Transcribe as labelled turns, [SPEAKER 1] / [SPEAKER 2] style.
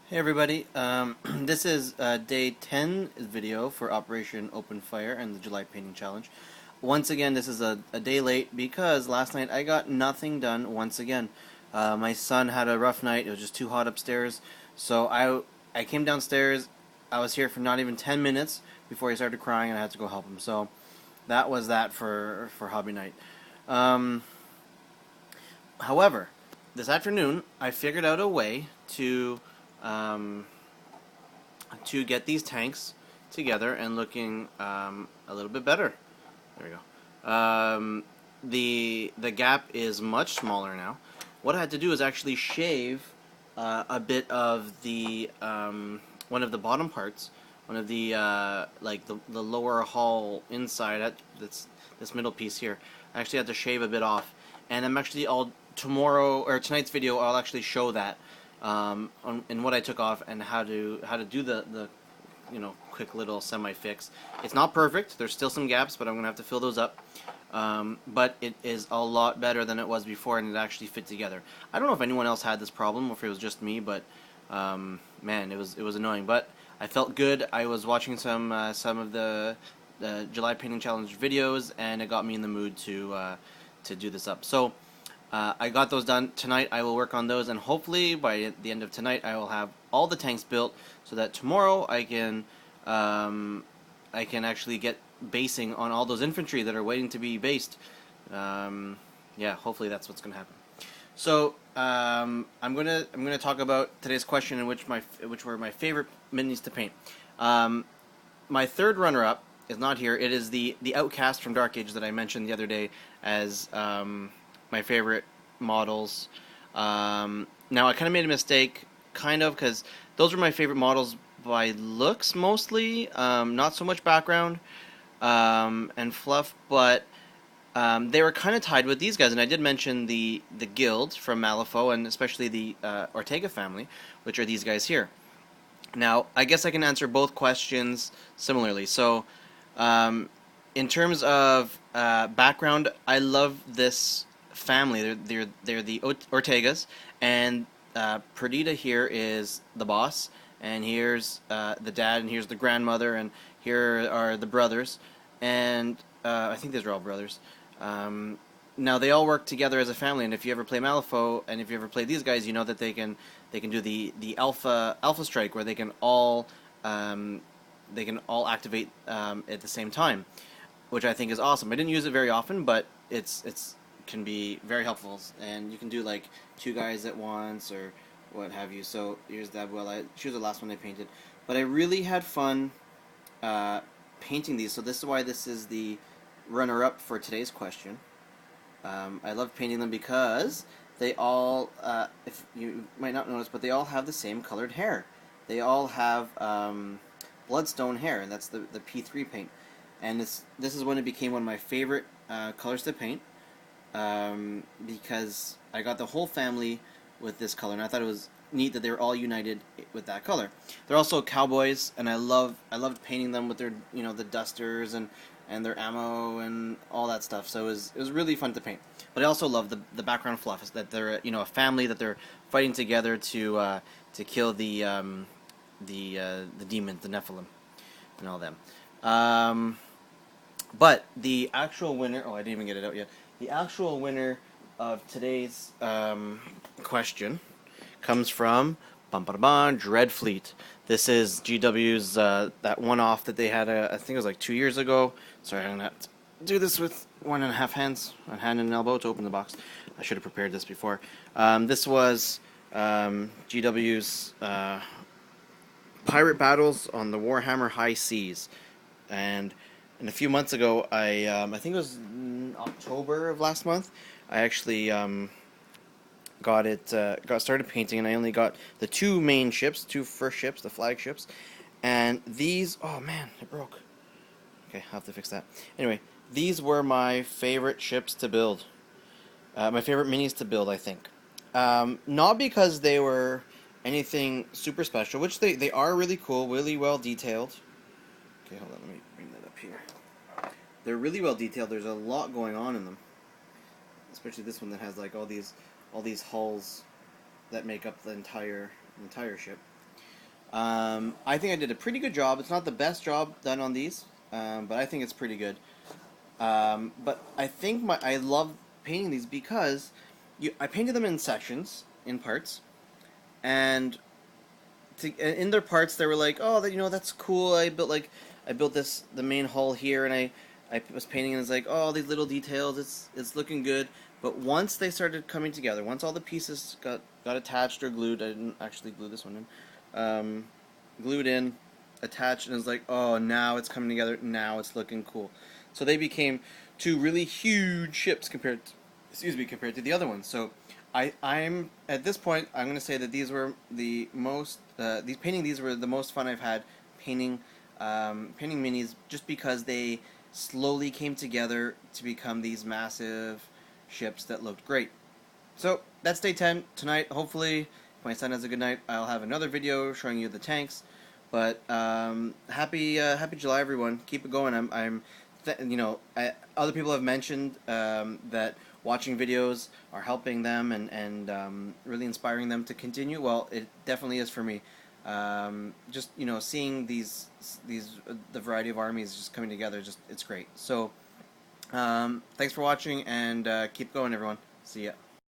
[SPEAKER 1] Hey everybody, this is day 10 video for Operation Open Fire and the July Painting Challenge. Once again, this is a day late because last night I got nothing done once again. My son had a rough night, it was just too hot upstairs, so I came downstairs, I was here for not even 10 minutes before he started crying and I had to go help him. So that was that for hobby night. Um, However, this afternoon I figured out a way um, to get these tanks together and looking a little bit better. There we go. The gap is much smaller now. What I had to do is actually shave a bit of the one of the bottom parts, one of the like the lower hull inside. That's this middle piece here. I actually had to shave a bit off, and I'm actually all tomorrow or tonight's video. I'll actually show that in what I took off and how to do the quick little semi fix. It's not perfect. There's still some gaps, but I'm gonna have to fill those up. But it is a lot better than it was before, and it actually fit together. I don't know if anyone else had this problem or if it was just me, but man, it was annoying. But I felt good. I was watching some of the July Painting Challenge videos, and it got me in the mood to do this up. So I got those done tonight. I will work on those, and hopefully by the end of tonight, I will have all the tanks built so that tomorrow I can actually get basing on all those infantry that are waiting to be based. Yeah, hopefully that's what's gonna happen. So I'm gonna talk about today's question, in which were my favorite minis to paint. My third runner-up is not here. It is the Outcast from Dark Age that I mentioned the other day as my favorite models. Now I kind of made a mistake, kind of, because those were my favorite models by looks mostly, not so much background and fluff, but they were kind of tied with these guys, and I did mention the guild from Malifaux, and especially the Ortega family, which are these guys here. Now, I guess I can answer both questions similarly. So, in terms of background, I love this family. They're the Ortegas, and Perdita here is the boss, and here's the dad, and here's the grandmother, and here are the brothers, and I think these are all brothers. Now they all work together as a family, and if you ever play Malifaux, and if you ever play these guys, you know that they can do the alpha strike, where they can all activate at the same time, which I think is awesome. I didn't use it very often, but it's can be very helpful, and you can do like two guys at once or what have you. So here's that. Well, she was the last one I painted, but I really had fun painting these. So this is why this is the runner-up for today's question. I love painting them because they all, if you might not notice, but they all have the same colored hair. They all have bloodstone hair, and that's the P3 paint. And this is when it became one of my favorite colors to paint, because I got the whole family with this color, and I thought it was neat that they were all united with that color. They're also cowboys, and I loved painting them with their the dusters and their ammo and all that stuff. So it was really fun to paint. But I also love the background fluff, is that they're a family, that they're fighting together to kill the demons, the Nephilim, and all them. But the actual winner, oh, I didn't even get it out yet. The actual winner of today's question comes from Dreadfleet. This is GW's that one-off that they had, I think it was like 2 years ago. Sorry, I'm going to do this with 1.5 hands, a hand and an elbow to open the box. I should have prepared this before. This was GW's pirate battles on the Warhammer High Seas. And a few months ago, I think it was October of last month, I actually got started painting, and I only got the two main ships, two first ships, the flagships, and these, oh man, it broke. Okay, I'll have to fix that. Anyway, these were my favorite ships to build, my favorite minis to build, I think. Not because they were anything super special, which they are really cool, really well detailed. Okay, hold on, let me bring that up here. They're really well detailed. There's a lot going on in them, especially this one that has like all these hulls that make up the entire ship. I think I did a pretty good job. It's not the best job done on these, but I think it's pretty good. But I think I love painting these because I painted them in sections, in parts, and in their parts they were like, oh, that's cool. I built the main hull here, and I was painting, and it's like, oh, these little details. It's looking good. But once they started coming together, once all the pieces got attached or glued, I didn't actually glue this one in. Glued in, attached, and it's like, oh, now it's coming together. Now it's looking cool. So they became two really huge ships compared to the other ones. So I'm at this point, I'm going to say that these were the most these were the most fun I've had painting painting minis, just because they slowly came together to become these massive ships that looked great. So that's day 10 tonight. Hopefully, if my son has a good night, I'll have another video showing you the tanks. But happy July, everyone. Keep it going. Other people have mentioned that watching videos are helping them and really inspiring them to continue. Well, it definitely is for me. Just seeing the variety of armies just coming together, it's great. So thanks for watching, and keep going, everyone. See ya.